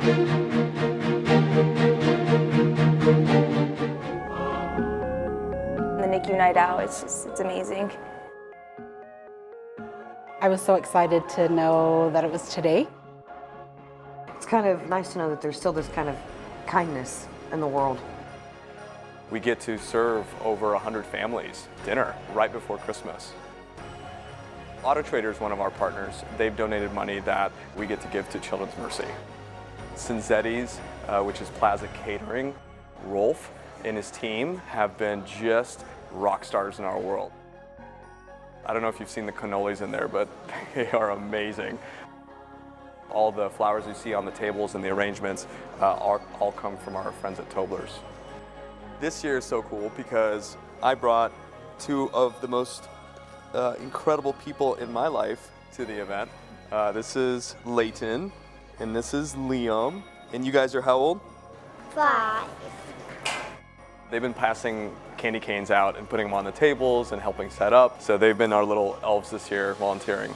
The NICU night out, it's amazing. I was so excited to know that it was today. It's kind of nice to know that there's still this kind of kindness in the world. We get to serve over 100 families dinner right before Christmas. Auto Trader is one of our partners. They've donated money that we get to give to Children's Mercy. Cinzetti's, which is Plaza Catering, Rolf and his team have been just rock stars in our world. I don't know if you've seen the cannolis in there, but they are amazing. All the flowers you see on the tables and the arrangements all come from our friends at Tobler's. This year is so cool because I brought two of the most incredible people in my life to the event. This is Layton and this is Liam. And you guys are how old? 5. They've been passing candy canes out and putting them on the tables and helping set up. So they've been our little elves this year volunteering.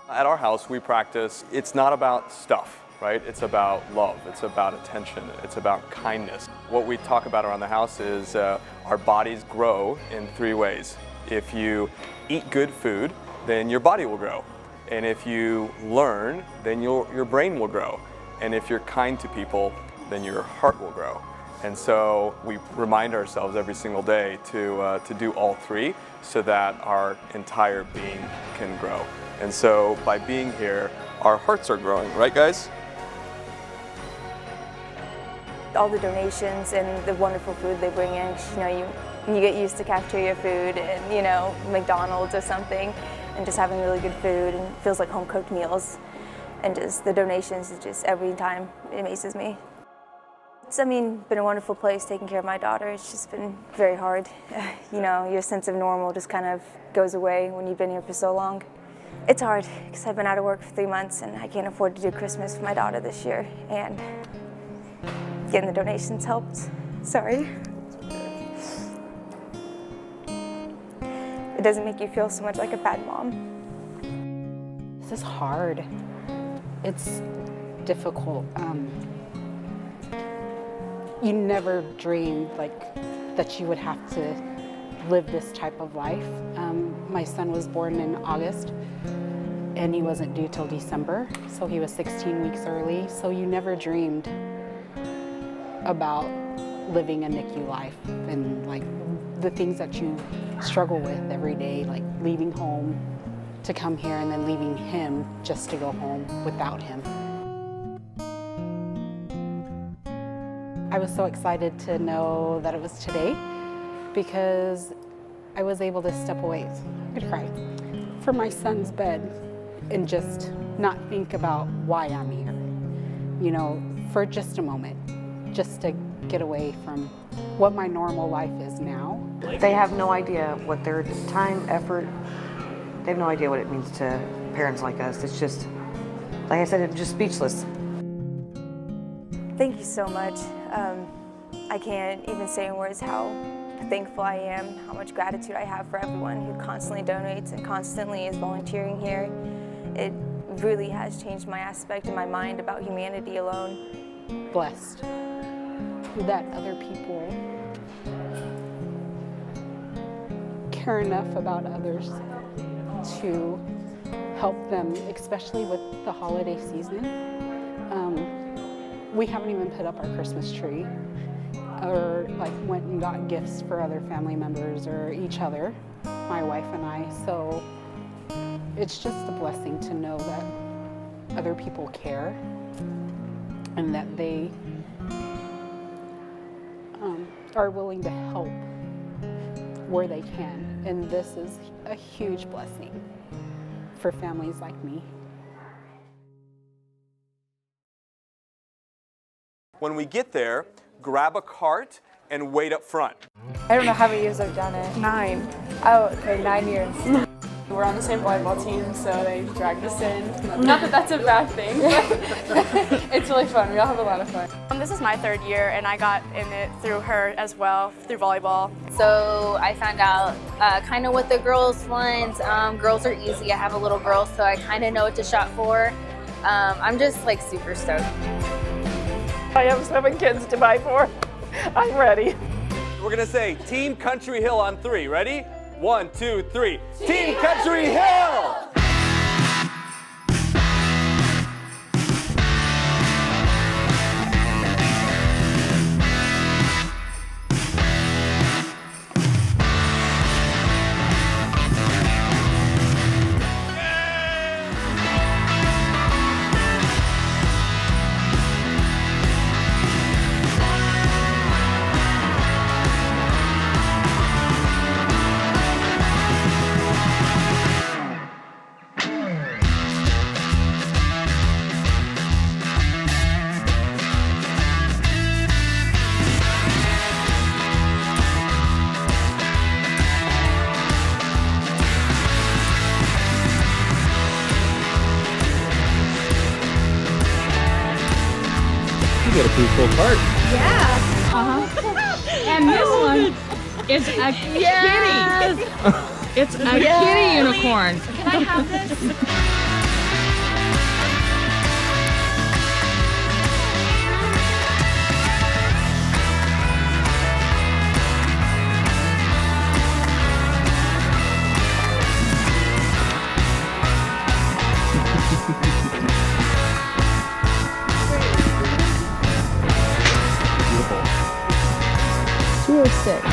At our house, we practice, it's not about stuff, right? It's about love, it's about attention, it's about kindness. What we talk about around the house is our bodies grow in 3 ways. If you eat good food, then your body will grow. And if you learn, then your brain will grow. And if you're kind to people, then your heart will grow. And so we remind ourselves every single day to do all 3 so that our entire being can grow. And so by being here, our hearts are growing, right guys? All the donations and the wonderful food they bring in, you get used to cafeteria food and, McDonald's or something, and just having really good food and it feels like home-cooked meals. And just the donations is just every time it amazes me. It's, been a wonderful place taking care of my daughter. It's just been very hard. Your sense of normal just kind of goes away when you've been here for so long. It's hard because I've been out of work for 3 months and I can't afford to do Christmas for my daughter this year. And getting the donations helped. Sorry. It doesn't make you feel so much like a bad mom. This is hard. It's difficult. You never dreamed that you would have to live this type of life. My son was born in August and he wasn't due till December, so he was 16 weeks early. So you never dreamed about living a NICU life and the things that you struggle with every day, like leaving home to come here and then leaving him just to go home without him. I was so excited to know that it was today because I was able to step away, I'm gonna cry, from my son's bed and just not think about why I'm here, for just a moment, just to get away from what my normal life is now. They have no idea what their time, effort, they have no idea what it means to parents like us. It's just, like I said, it's just speechless. Thank you so much. I can't even say in words how thankful I am, how much gratitude I have for everyone who constantly donates and constantly is volunteering here. It really has changed my aspect in my mind about humanity alone. Blessed that other people care enough about others to help them, especially with the holiday season. We haven't even put up our Christmas tree or went and got gifts for other family members or each other, my wife and I. So it's just a blessing to know that other people care and that they are willing to help where they can. And this is a huge blessing for families like me. When we get there, grab a cart and wait up front. I don't know how many years I've done it. 9. Oh, okay, 9 years. We're on the same volleyball team, so they dragged us in. Not that that's a bad thing, but it's really fun. We all have a lot of fun. This is my 3rd year, and I got in it through her as well, through volleyball. So I found out kind of what the girls want. Girls are easy. I have a little girl, so I kind of know what to shop for. I'm just like super stoked. I have 7 kids to buy for. I'm ready. We're gonna say Team Country Hill on 3. Ready? 1, 2, 3. Team Country Hill! You got a pretty full cart. And this one is a kitty. It's a kitty unicorn. Can I have this? Beautiful. 206.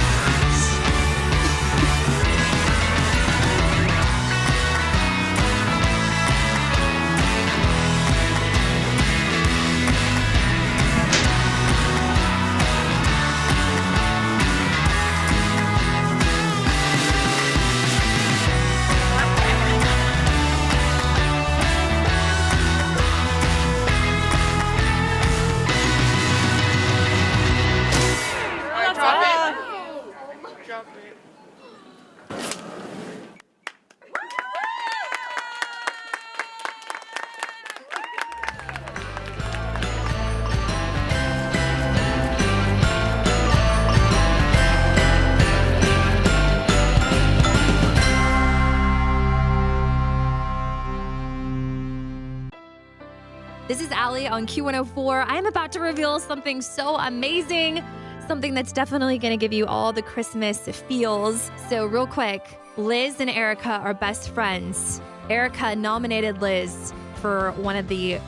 This is Allie on Q104. I'm about to reveal something so amazing, something that's definitely going to give you all the Christmas feels. So real quick, Liz and Erica are best friends. Erica nominated Liz for one of the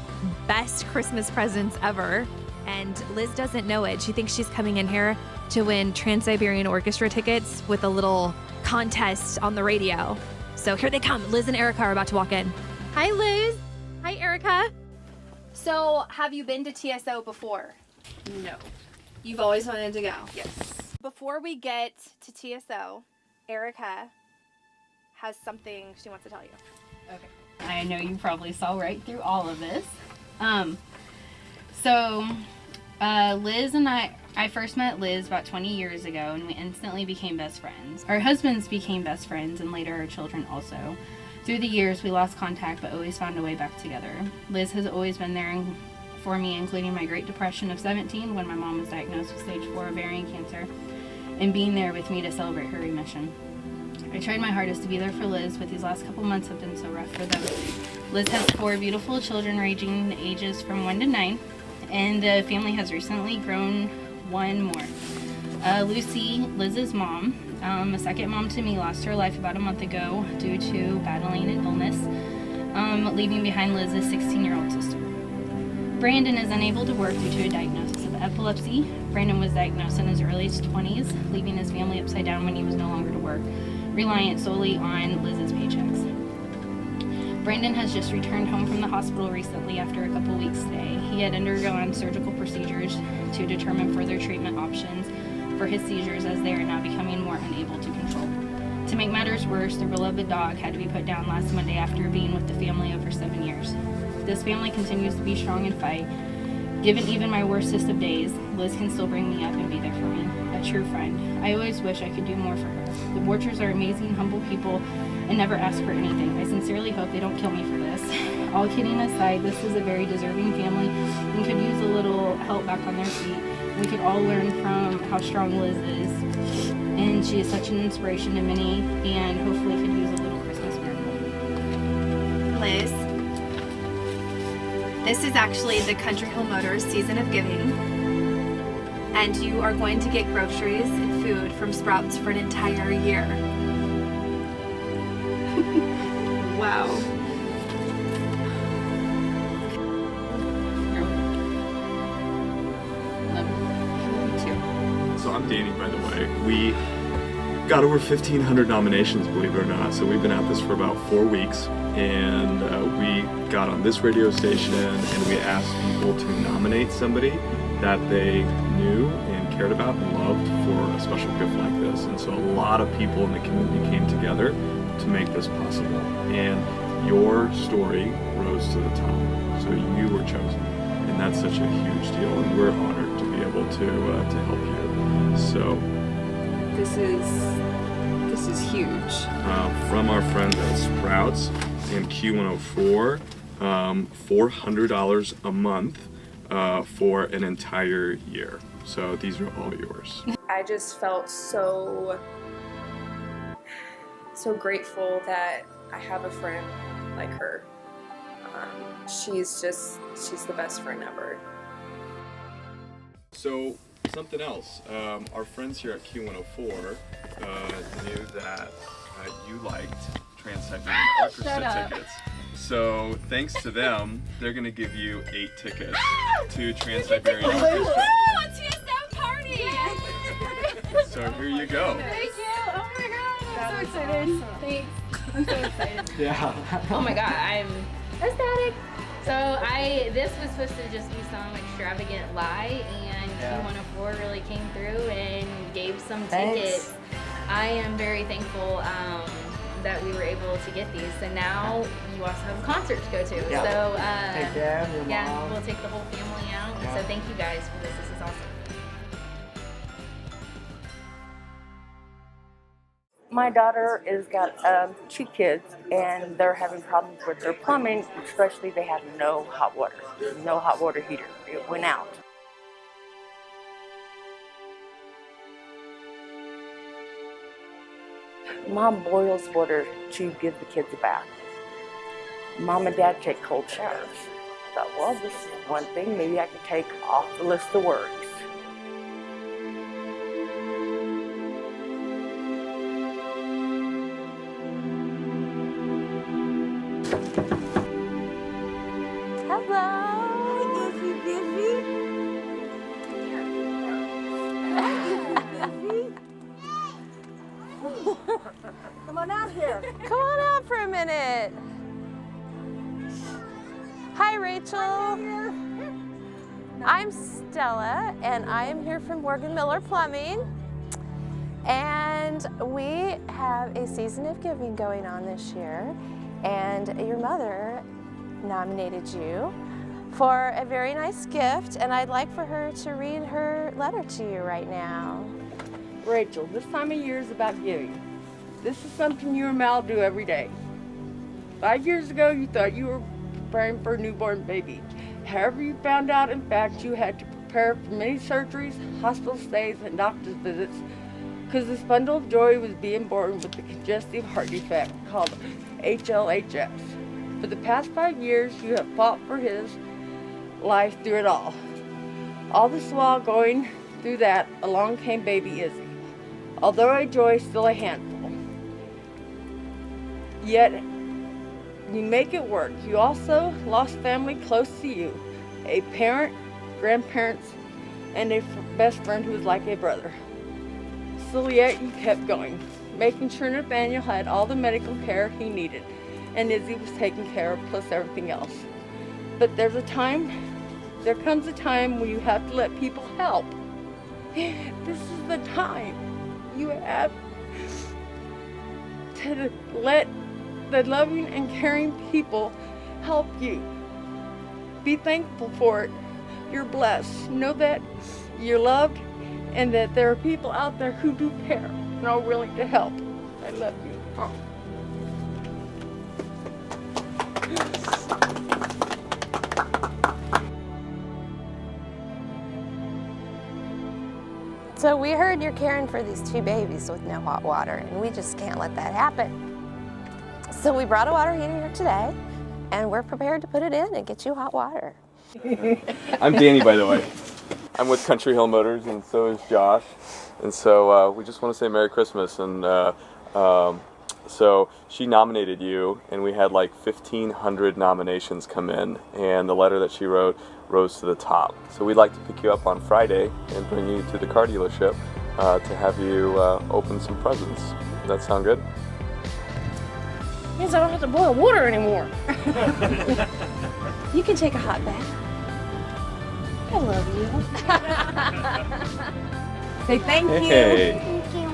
best Christmas presents ever, and Liz doesn't know it. She thinks she's coming in here to win Trans-Siberian Orchestra tickets with a little contest on the radio. So here they come. Liz and Erica are about to walk in. Hi, Liz. Hi, Erica. So, have you been to TSO before? No. You've always wanted to go? Yes. Before we get to TSO, Erica has something she wants to tell you. Okay. I know you probably saw right through all of this. Liz and I first met Liz about 20 years ago, and we instantly became best friends. Our husbands became best friends, and later our children also. Through the years, we lost contact, but always found a way back together. Liz has always been there for me, including my Great Depression of 17, when my mom was diagnosed with stage 4 ovarian cancer, and being there with me to celebrate her remission. I tried my hardest to be there for Liz, but these last couple months have been so rough for them. Liz has 4 beautiful children ranging the ages from 1 to 9, and the family has recently grown 1 more. Lucy, Liz's mom, a second mom to me, lost her life about a month ago due to battling an illness, leaving behind Liz's 16-year-old sister. Brandon is unable to work due to a diagnosis of epilepsy. Brandon was diagnosed in his early 20s, leaving his family upside down when he was no longer to work, reliant solely on Liz's paychecks. Brandon has just returned home from the hospital recently after a couple weeks stay. He had undergone surgical procedures to determine further treatment options for his seizures, as they are now becoming more unable to control. To make matters worse, their beloved dog had to be put down last Monday after being with the family over 7 years. This family continues to be strong and fight. Given even my worstest of days, Liz can still bring me up and be there for me, a true friend. I always wish I could do more for her. The Borchers are amazing, humble people and never ask for anything. I sincerely hope they don't kill me for this. All kidding aside, this is a very deserving family and could use a little help back on their feet. We could all learn from how strong Liz is, and she is such an inspiration to many, and hopefully could use a little Christmas miracle. Liz, This is actually the Country Hill Motors Season of Giving. And you are going to get groceries and food from Sprouts for an entire year. Wow. So I'm Danny, by the way. We got over 1,500 nominations, believe it or not. So we've been at this for about 4 weeks, and we got on this radio station and we asked people to nominate somebody that they knew and cared about and loved for a special gift like this. And so a lot of people in the community came together to make this possible. And your story rose to the top. So you were chosen. And that's such a huge deal, and we're honored to be able to help you. So This is huge. from our friends at Sprouts and Q104, $400 a month for an entire year. So these are all yours. I just felt so grateful that I have a friend like her. She's the best friend ever. So something else, our friends here at Q104 knew that you liked Trans-Siberian Orchestra tickets. So thanks to them, they're gonna give you 8 tickets to Trans-Siberian Orchestra. TSM party! So here you go. Thank you! Oh my god, I'm so excited. Thanks. I'm so excited. Yeah. Oh my god, I'm ecstatic. So this was supposed to just be some extravagant lie, and Q104 really came through and gave some tickets. I am very thankful that we were able to get these. So now you also have a concert to go to. Yeah. So Take Dad, your yeah, mom. we'll take the whole family out. Yeah. So thank you guys for this. This is awesome. My daughter has got 2 kids, and they're having problems with their plumbing, especially they have no hot water heater. It went out. Mom boils water to give the kids a bath. Mom and Dad take cold showers. I thought, well, this is one thing maybe I can take off the list of worries. Come on out here. Come on out for a minute. Hi, Rachel. I'm Stella, and I am here from Morgan Miller Plumbing. And we have a season of giving going on this year, and your mother nominated you for a very nice gift, and I'd like for her to read her letter to you right now. Rachel, this time of year is about giving. This is something you and Mal do every day. 5 years ago, you thought you were preparing for a newborn baby. However, you found out, in fact, you had to prepare for many surgeries, hospital stays, and doctor's visits because this bundle of joy was being born with a congestive heart defect called HLHS. For the past 5 years, you have fought for his life through it all. All this while going through that, along came baby Izzy. Although a joy, still a handful. Yet, you make it work. You also lost family close to you, a parent, grandparents, and a best friend who was like a brother. Still yet, you kept going, making sure Nathaniel had all the medical care he needed, and Izzy was taken care of, plus everything else. But there comes a time when you have to let people help. This is the time you have to let the loving and caring people help you. Be thankful for it. You're blessed. Know that you're loved and that there are people out there who do care and are willing to help. I love you. Oh. So we heard you're caring for these 2 babies with no hot water, and we just can't let that happen. So we brought a water heater here today, and we're prepared to put it in and get you hot water. I'm Danny, by the way. I'm with Country Hill Motors, and so is Josh. And so we just want to say Merry Christmas. And so she nominated you, and we had like 1,500 nominations come in, and the letter that she wrote rose to the top. So we'd like to pick you up on Friday and bring you to the car dealership to have you open some presents. Does that sound good? Means I don't have to boil water anymore. You can take a hot bath. I love you. Say thank you. Hey. Thank you.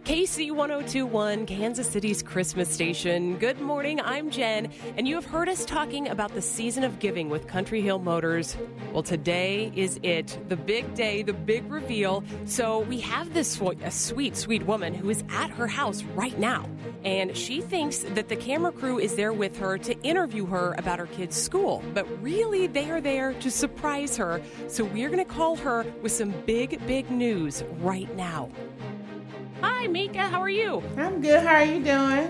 KC 1021, Kansas City's Christmas station. Good morning, I'm Jen, and you have heard us talking about the season of giving with Country Hill Motors. Well, today is it, the big day, the big reveal. So we have this a sweet, sweet woman who is at her house right now, and she thinks that the camera crew is there with her to interview her about her kid's school, but really they are there to surprise her. So we're going to call her with some big, big news right now. Hi, Mika. How are you? I'm good. How are you doing?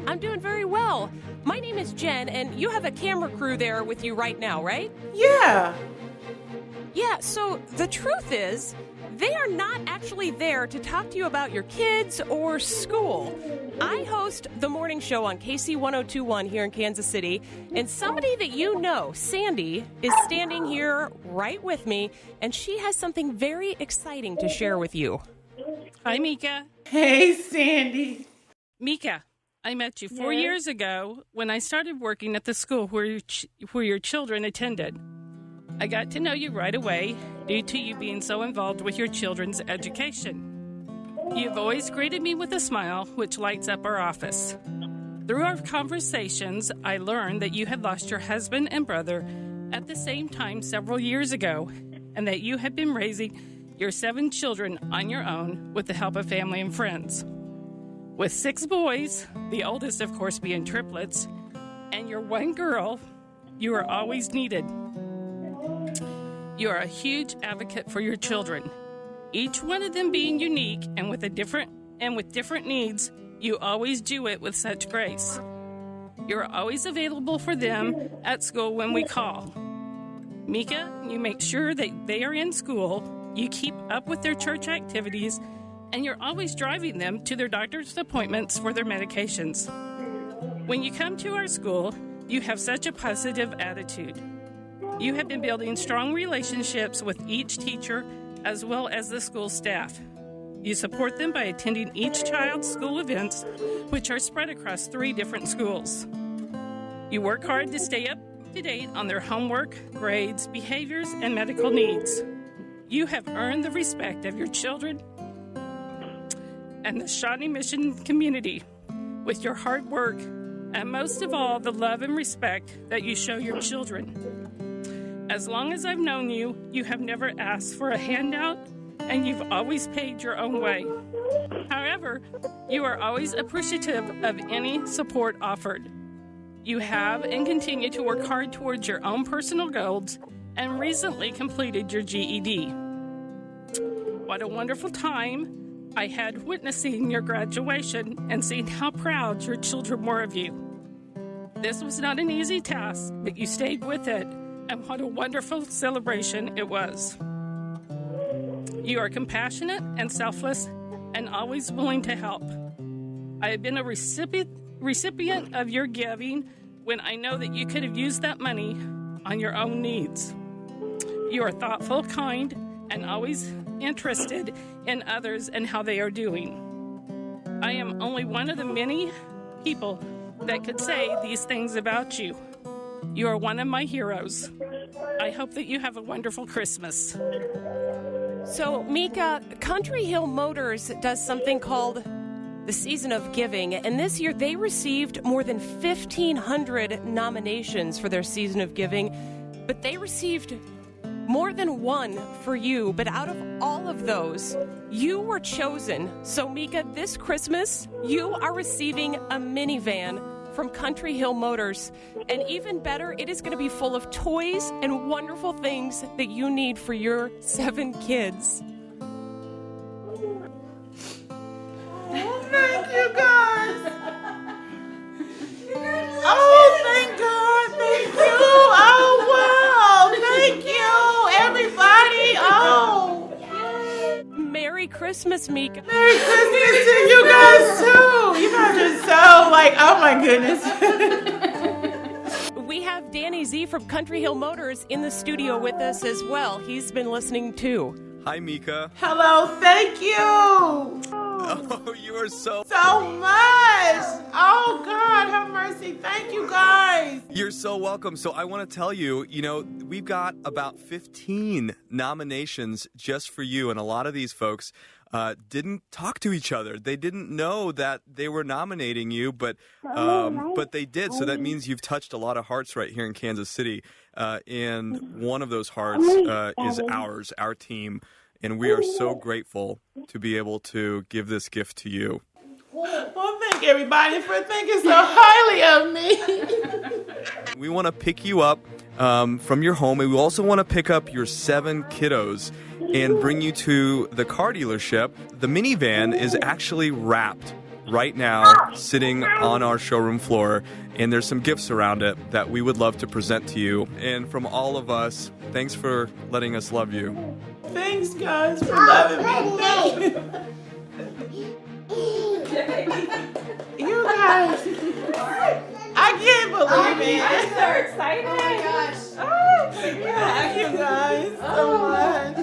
I'm doing very well. My name is Jen, and you have a camera crew there with you right now, right? Yeah. Yeah, so the truth is, they are not actually there to talk to you about your kids or school. I host the morning show on KC 1021 here in Kansas City, and somebody that you know, Sandy, is standing here right with me, and she has something very exciting to share with you. Hi, Mika. Hey, Sandy. Mika, I met you 4 years ago when I started working at the school where your children attended. I got to know you right away due to you being so involved with your children's education. You've always greeted me with a smile, which lights up our office. Through our conversations, I learned that you had lost your husband and brother at the same time several years ago, and that you had been raising your 7 children on your own with the help of family and friends. With 6 boys, the oldest of course being triplets, and your 1 girl, you are always needed. You are a huge advocate for your children. Each one of them being unique and with different needs, you always do it with such grace. You're always available for them at school when we call. Mika, you make sure that they are in school. You keep up with their church activities, and you're always driving them to their doctor's appointments for their medications. When you come to our school, you have such a positive attitude. You have been building strong relationships with each teacher as well as the school staff. You support them by attending each child's school events, which are spread across 3 different schools. You work hard to stay up to date on their homework, grades, behaviors, and medical needs. You have earned the respect of your children and the Shawnee Mission community with your hard work, and most of all, the love and respect that you show your children. As long as I've known you, you have never asked for a handout, and you've always paid your own way. However, you are always appreciative of any support offered. You have and continue to work hard towards your own personal goals, and recently completed your GED. What a wonderful time I had witnessing your graduation and seeing how proud your children were of you. This was not an easy task, but you stayed with it, and what a wonderful celebration it was. You are compassionate and selfless and always willing to help. I have been a recipient of your giving when I know that you could have used that money on your own needs. You are thoughtful, kind, and always interested in others and how they are doing. I am only one of the many people that could say these things about you. You are one of my heroes. I hope that you have a wonderful Christmas. So, Mika, Country Hill Motors does something called the Season of Giving, and this year they received more than 1,500 nominations for their Season of Giving, but they received more than 1 for you. But out of all of those, you were chosen. So, Mika, this Christmas, you are receiving a minivan from Country Hill Motors. And even better, it is going to be full of toys and wonderful things that you need for your 7 kids. Oh, thank you, guys. Christmas, Mika. Merry Christmas to you guys too. You guys are so like, oh my goodness. We have Danny Z from Country Hill Motors in the studio with us as well. He's been listening too. Hi, Mika. Hello, thank you. Oh, you are so much. Oh God, have mercy. Thank you guys. You're so welcome. So I want to tell you, we've got about 15 nominations just for you, and a lot of these folks didn't talk to each other. They didn't know that they were nominating you, but they did. So that means you've touched a lot of hearts right here in Kansas City, and one of those hearts is ours, our team, and we are so grateful to be able to give this gift to you. Well, thank everybody for thinking so highly of me. We want to pick you up from your home, and we also want to pick up your 7 kiddos and bring you to the car dealership. The minivan is actually wrapped right now, sitting on our showroom floor, and there's some gifts around it that we would love to present to you. And from all of us, thanks for letting us love you. Thanks, guys, for loving me. Thank you. You guys, I can't believe it. I'm so excited. Oh my gosh. Oh, thank you guys so much.